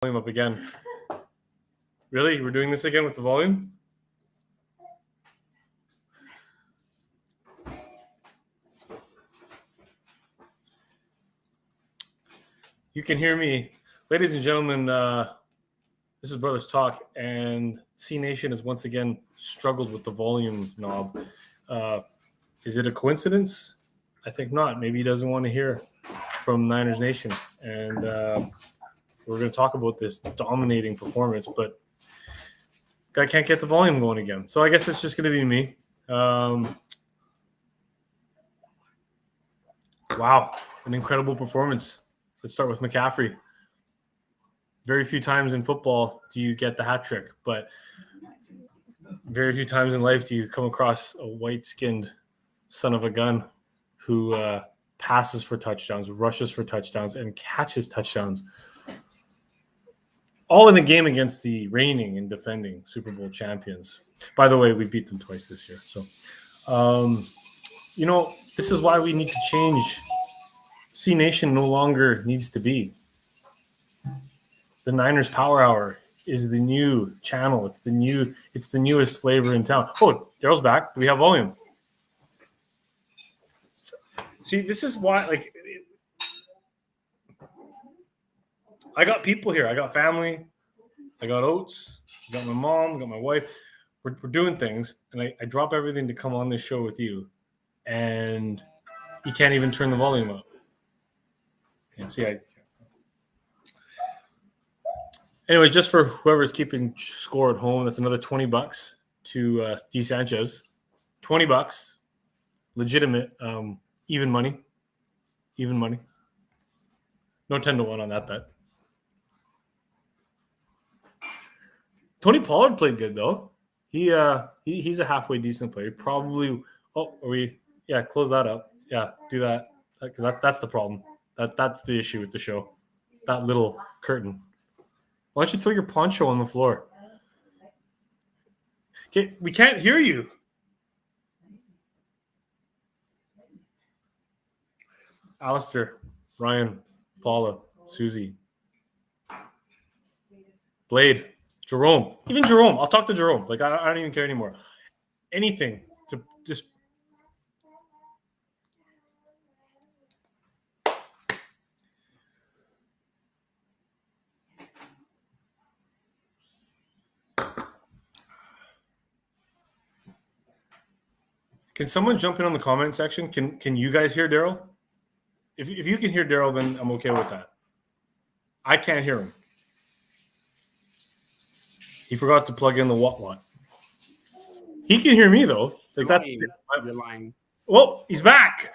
Volume up again. Really? We're doing this again with the volume? You can hear me. Ladies and gentlemen, this is Brothers Talk, and C Nation has once again struggled with the volume knob. Is it a coincidence? I think not. Maybe he doesn't want to hear from Niners Nation. And we're going to talk about this dominating performance, but guy can't get the volume going again. So I guess it's just going to be me. Wow, an incredible performance. Let's start with McCaffrey. Very few times in football do you get the hat trick, but very few times in life do you come across a white-skinned son of a gun who passes for touchdowns, rushes for touchdowns, and catches touchdowns. All in a game against the reigning and defending Super Bowl champions. By the way, we beat them twice this year. So, this is why we need to change. C Nation no longer needs to be. The Niners Power Hour is the new channel. It's the newest flavor in town. Oh, Daryl's back. Do we have volume? See, this is why, I got people here. I got family. I got Oates. I got my mom. I got my wife. We're doing things, and I drop everything to come on this show with you, and you can't even turn the volume up. And see, anyway, just for whoever's keeping score at home, that's another $20 to D Sanchez. $20, legitimate, even money. No 10-1 on that bet. Tony Pollard played good though. He's a halfway decent player. Probably. Oh, close that up. Yeah, do that. That's the problem. That's the issue with the show. That little curtain. Why don't you throw your poncho on the floor? Okay, we can't hear you. Alistair, Ryan, Paula, Susie, Blade, Jerome. Even Jerome. I'll talk to Jerome. I don't even care anymore. Anything to just... Can someone jump in on the comment section? Can you guys hear Daryl? If you can hear Daryl, then I'm okay with that. I can't hear him. He forgot to plug in the what. He can hear me though. You're lying. Well, he's back.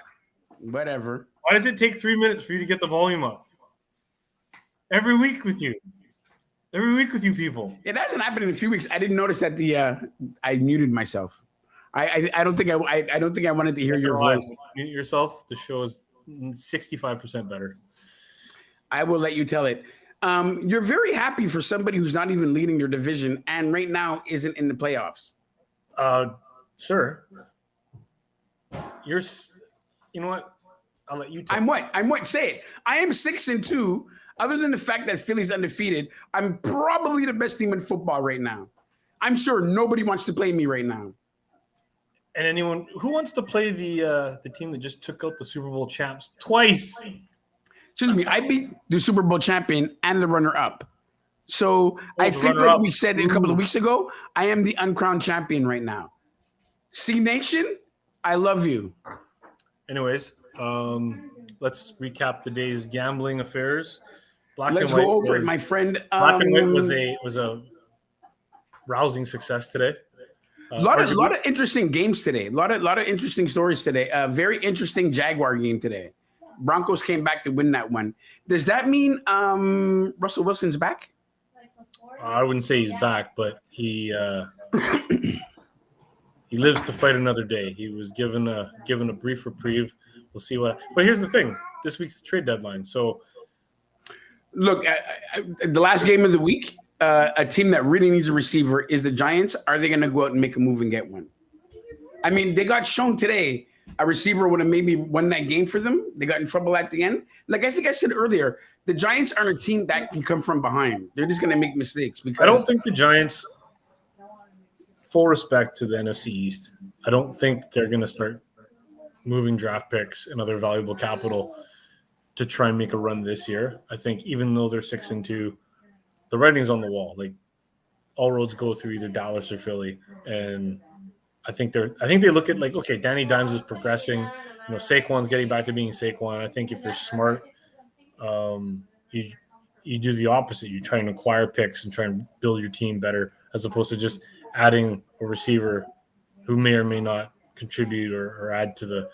Whatever. Why does it take 3 minutes for you to get the volume up? Every week with you people. It hasn't happened in a few weeks. I didn't notice that I muted myself. I don't think I wanted to hear your voice. Mute yourself. The show is 65% better. I will let you tell it. You're very happy for somebody who's not even leading your division and right now isn't in the playoffs. Sir, you know what? I'll let you tell. I'm what? Say it. I am 6-2. Other than the fact that Philly's undefeated, I'm probably the best team in football right now. I'm sure nobody wants to play me right now. And anyone who wants to play the team that just took out the Super Bowl champs twice. Excuse me, I beat the Super Bowl champion and the runner-up. So I think, like we said a couple of weeks ago, I am the uncrowned champion right now. C Nation, I love you. Anyways, let's recap the day's gambling affairs. Let's go over it, my friend. Black and White was a rousing success today. A lot of interesting games today. A lot of interesting stories today. Very interesting Jaguar game today. Broncos came back to win that one. Does that mean Russell Wilson's back? I wouldn't say he's back, but he lives to fight another day. He was given a brief reprieve. We'll see what. But here's the thing: this week's the trade deadline. So, look, the last game of the week, a team that really needs a receiver is the Giants. Are they going to go out and make a move and get one? I mean, they got shown today a receiver would have maybe won that game for them. They got in trouble at the end. Like I think I said earlier, the Giants aren't a team that can come from behind. They're just going to make mistakes. Because I don't think the Giants, full respect to the NFC East, I don't think they're going to start moving draft picks and other valuable capital to try and make a run this year. I think even though they're 6-2, the writing's on the wall. Like all roads go through either Dallas or Philly, and I think they look at like, okay, Danny Dimes is progressing. You know, Saquon's getting back to being Saquon. I think if you're smart, you do the opposite. You try and acquire picks and try and build your team better, as opposed to just adding a receiver who may or may not contribute or add to the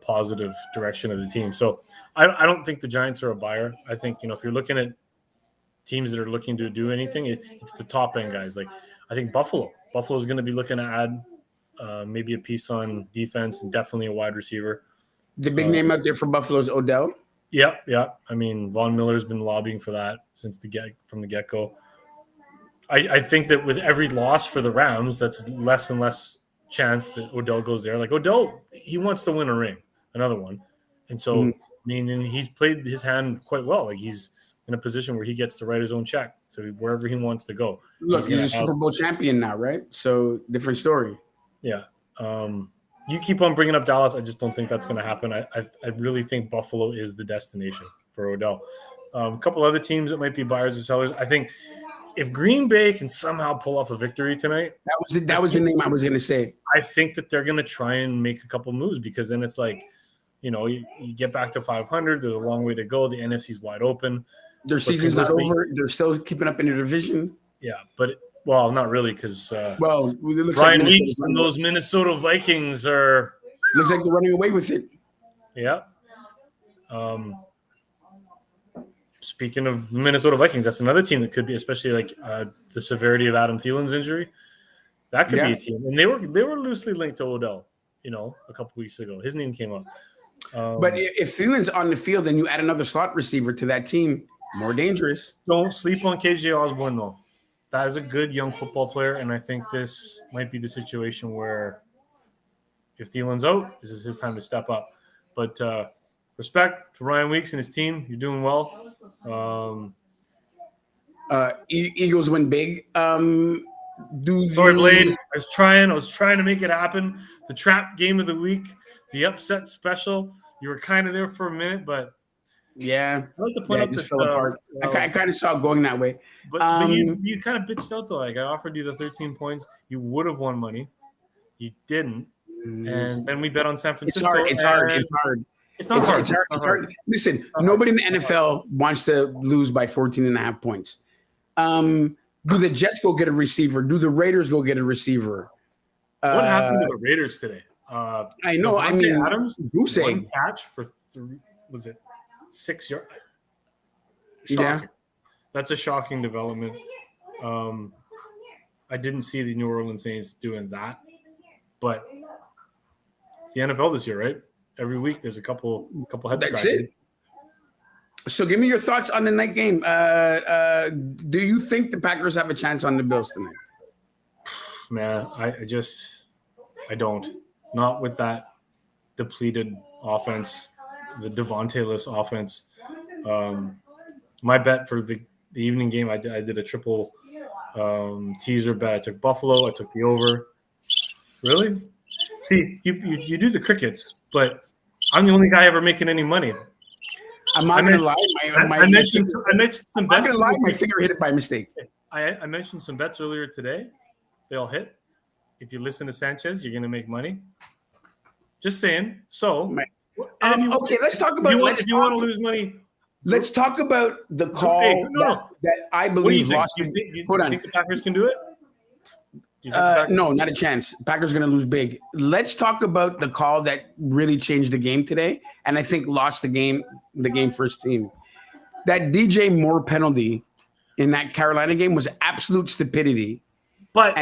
positive direction of the team. So I don't think the Giants are a buyer. I think, if you're looking at teams that are looking to do anything, it's the top end guys. Like I think Buffalo is going to be looking to add maybe a piece on defense and definitely a wide receiver. The big name out there for Buffalo is Odell. Yeah. I mean, Von Miller's been lobbying for that from the get-go. I think that with every loss for the Rams, that's less and less chance that Odell goes there. Like Odell, he wants to win a ring, another one. And so, I mean, and he's played his hand quite well. Like he's in a position where he gets to write his own check. So wherever he wants to go. Look, he's a Super Bowl champion now, right? So different story. Yeah. You keep on bringing up Dallas. I just don't think that's going to happen. I really think Buffalo is the destination for Odell. A couple other teams that might be buyers or sellers. I think if Green Bay can somehow pull off a victory tonight, that was the name I was going to say. I think that they're going to try and make a couple moves, because then it's like, you get back to 500. There's a long way to go. The NFC's wide open. Their season's not over. They're still keeping up in the division. Yeah, but well, not really, because Ryan Weeks and those Minnesota Vikings are. Looks like they're running away with it. Yeah. Speaking of Minnesota Vikings, that's another team that could be, especially like the severity of Adam Thielen's injury. That could be a team, and they were loosely linked to Odell. A couple weeks ago, his name came up. But if Thielen's on the field and you add another slot receiver to that team, more dangerous. Don't sleep on KJ Osborne, though. That is a good young football player, and I think this might be the situation where if Thielen's out, this is his time to step up. But respect to Ryan Weeks and his team. You're doing well. Eagles win big. Sorry, Blade. I was trying to make it happen. The trap game of the week, the upset special. You were kind of there for a minute, but yeah, I like to point out fell apart. I kind of saw it going that way. But you kind of bitched out though. Like I offered you the 13 points, you would have won money. You didn't, and then we bet on San Francisco. It's hard. It's not hard. Listen, nobody in the NFL wants to lose by 14.5 points. Do the Jets go get a receiver? Do the Raiders go get a receiver? What happened to the Raiders today? I know. Davante Adams, goose one egg catch for 6 yards? Shocking. Yeah. That's a shocking development. I didn't see the New Orleans Saints doing that, but it's the NFL this year, right? Every week there's a couple head scratches. So give me your thoughts on the night game. Do you think the Packers have a chance on the Bills tonight? Man, I don't. Not with that depleted offense, the Devontae-less offense. My bet for the evening game, I did a triple teaser bet. I took Buffalo. I took the over. Really? See, you do the crickets, but I'm the only guy ever making any money. I'm not going to lie. I mentioned some bets. I'm not going to lie. My finger hit it by mistake. I mentioned some bets earlier today. They all hit. If you listen to Sanchez, you're going to make money. Just saying. So, okay, let's talk about. If you want to lose money, let's talk about the call that I believe lost. You think the Packers can do it? No, not a chance. Packers going to lose big. Let's talk about the call that really changed the game today, and I think lost the game for his team. That DJ Moore penalty in that Carolina game was absolute stupidity. But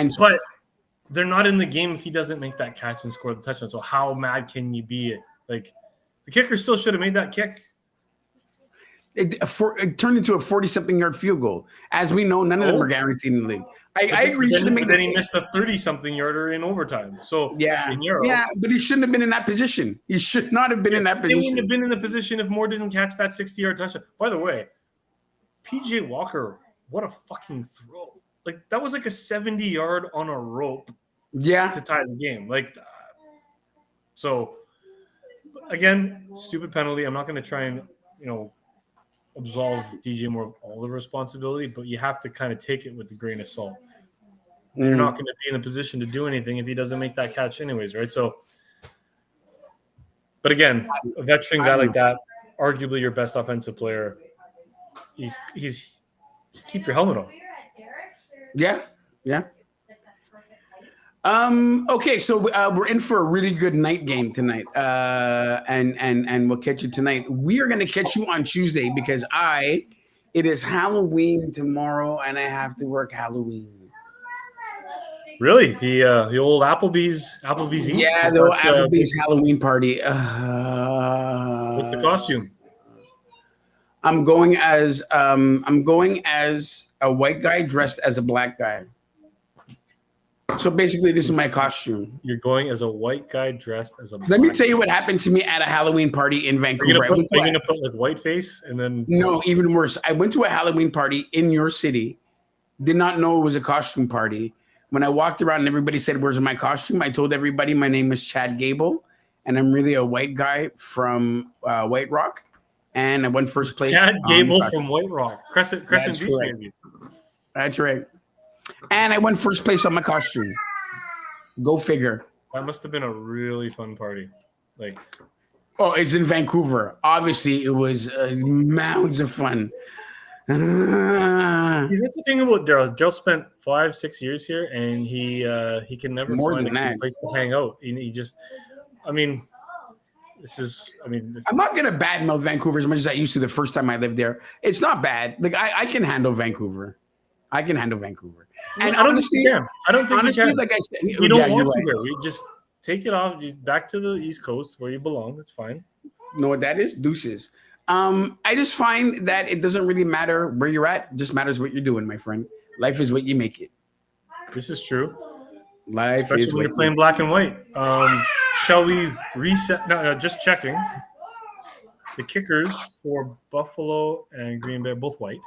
they're not in the game if he doesn't make that catch and score the touchdown. So how mad can you be? Like the kicker still should have made that kick. It turned into a 40-something yard field goal. As we know, none of them are guaranteed in the league. I agree. Then he missed a 30-something yarder in overtime. So yeah, but he shouldn't have been in that position. He should not have been in that position. He wouldn't have been in the position if Moore doesn't catch that 60-yard touchdown. By the way, PJ Walker, what a fucking throw! Like that was like a 70-yard on a rope. Yeah, to tie the game. So again, stupid penalty. I'm not going to try and absolve DJ Moore of all the responsibility, but you have to kind of take it with a grain of salt. You're not going to be in a position to do anything if he doesn't make that catch anyways, right? So, but again, a veteran guy like that, arguably your best offensive player, he's just keep your helmet on. Yeah. Okay, so we're in for a really good night game tonight, and we'll catch you tonight. We are going to catch you on Tuesday because it is Halloween tomorrow, and I have to work Halloween. Really, the old Applebee's East? Yeah, the old Applebee's Halloween party. What's the costume? I'm going as a white guy dressed as a black guy. So basically, this is my costume. You're going as a white guy dressed as a black Let me tell you what happened to me at a Halloween party in Vancouver. Are you going to put like white face and then? No, even worse. I went to a Halloween party in your city. Did not know it was a costume party. When I walked around and everybody said, "Where's my costume?" I told everybody my name is Chad Gable, and I'm really a white guy from White Rock. And I won first place. Chad Gable from White Rock. Crescent Beach, maybe. That's right. And I won first place on my costume. Go figure. That must have been a really fun party. It's in Vancouver. Obviously, it was mounds of fun. That's the thing about Daryl. Daryl spent 5-6 years here, and he can never find a good place to hang out. I'm not gonna badmouth Vancouver as much as I used to the first time I lived there. It's not bad. I can handle Vancouver. And I don't think you can. I don't think honestly, you can. like I said, we don't want you here. We just take it off back to the East Coast where you belong. That's fine. You know what that is? Deuces. I just find that it doesn't really matter where you're at. It just matters what you're doing, my friend. Life is what you make it. This is true. Especially when you're playing black and white. Shall we reset? No, just checking. The kickers for Buffalo and Green Bay are both white.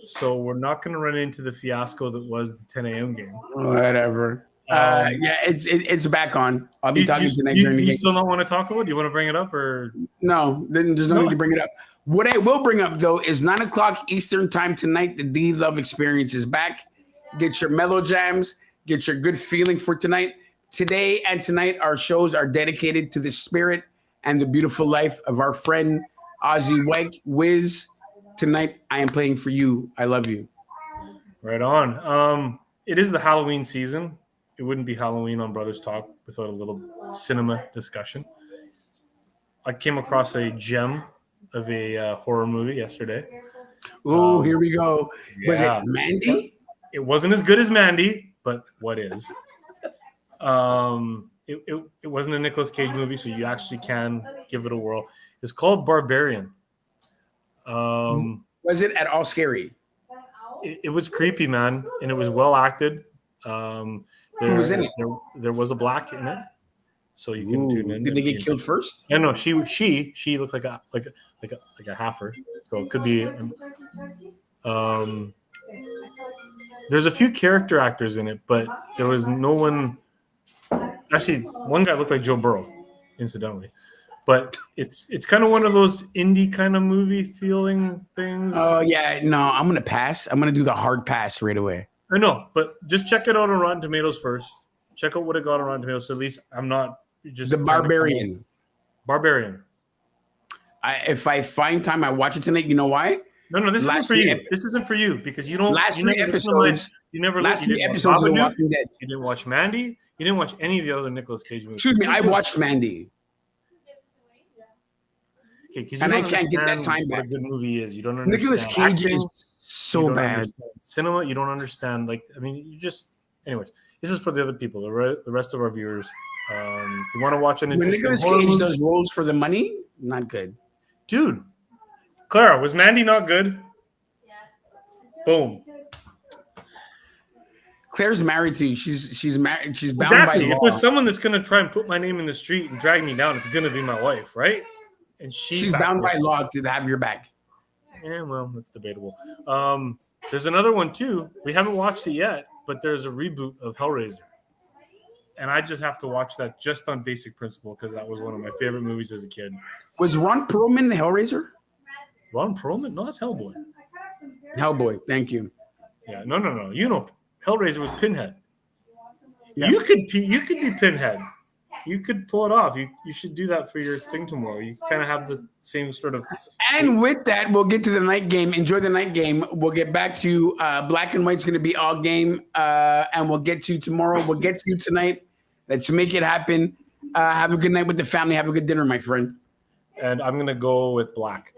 So we're not going to run into the fiasco that was the 10 a.m. game. Whatever. It's back on. I'll be talking to next game. You still not want to talk about it? Do you want to bring it up or? No, there's no need to bring it up. What I will bring up, though, is 9 o'clock Eastern time tonight. The D-Love Experience is back. Get your mellow jams. Get your good feeling for tonight. Today and tonight, our shows are dedicated to the spirit and the beautiful life of our friend, Ozzy Wiz. Tonight, I am playing for you. I love you. Right on. It is the Halloween season. It wouldn't be Halloween on Brothers Talk without a little cinema discussion. I came across a gem of a horror movie yesterday. Oh, here we go. Yeah. Was it Mandy? It wasn't as good as Mandy, but what is? It wasn't a Nicolas Cage movie, so you actually can give it a whirl. It's called Barbarian. Was it at all scary? It was creepy, man, and it was well acted. Who was in it? There was a black in it, so you can tune in. Did they get killed first? No, she looked like a halfer, so it could be. There's a few character actors in it, but there was no one. Actually, one guy looked like Joe Burrow, incidentally. But it's kind of one of those indie kind of movie feeling things. Oh, yeah. No, I'm going to pass. I'm going to do the hard pass right away. I know, but just check it out on Rotten Tomatoes first. Check out what it got on Rotten Tomatoes. So at least I'm not just... The Barbarian. Barbarian. If I find time, I watch it tonight. You know why? No, this isn't for you. This isn't for you because you don't... Last three episodes... You never... Last three episodes of The Walking Dead. You didn't watch Mandy. You didn't watch any of the other Nicolas Cage movies. Excuse me, I watched Mandy. Okay, and I can't get that time back. What a good movie is. You don't understand. Nicolas Cage is so bad. Cinema, you don't understand. You just... Anyways, this is for the other people, the rest of our viewers. If you want to watch an interesting When Nicolas Cage does roles for the money, not good. Dude, Clara, was Mandy not good? Boom. Claire's married to you. She's married. She's bound Exactly. by law. If there's someone that's going to try and put my name in the street and drag me down, it's going to be my wife, right? And she's bound by law to have your back. Yeah, well, that's debatable. There's another one too. We haven't watched it yet, but there's a reboot of Hellraiser. And I just have to watch that just on basic principle because that was one of my favorite movies as a kid. Was Ron Perlman the Hellraiser? Ron Perlman? No, that's Hellboy. Hellboy, thank you. Yeah, no. You know, Hellraiser was Pinhead. Yeah. You could be Pinhead. You could pull it off. You should do that for your thing tomorrow. You kind of have the same sort of. And with that, we'll get to the night game. Enjoy the night game. We'll get back to Black and White's going to be all game, and we'll get to tomorrow. We'll get to tonight. Let's make it happen. Have a good night with the family. Have a good dinner, my friend. And I'm going to go with Black.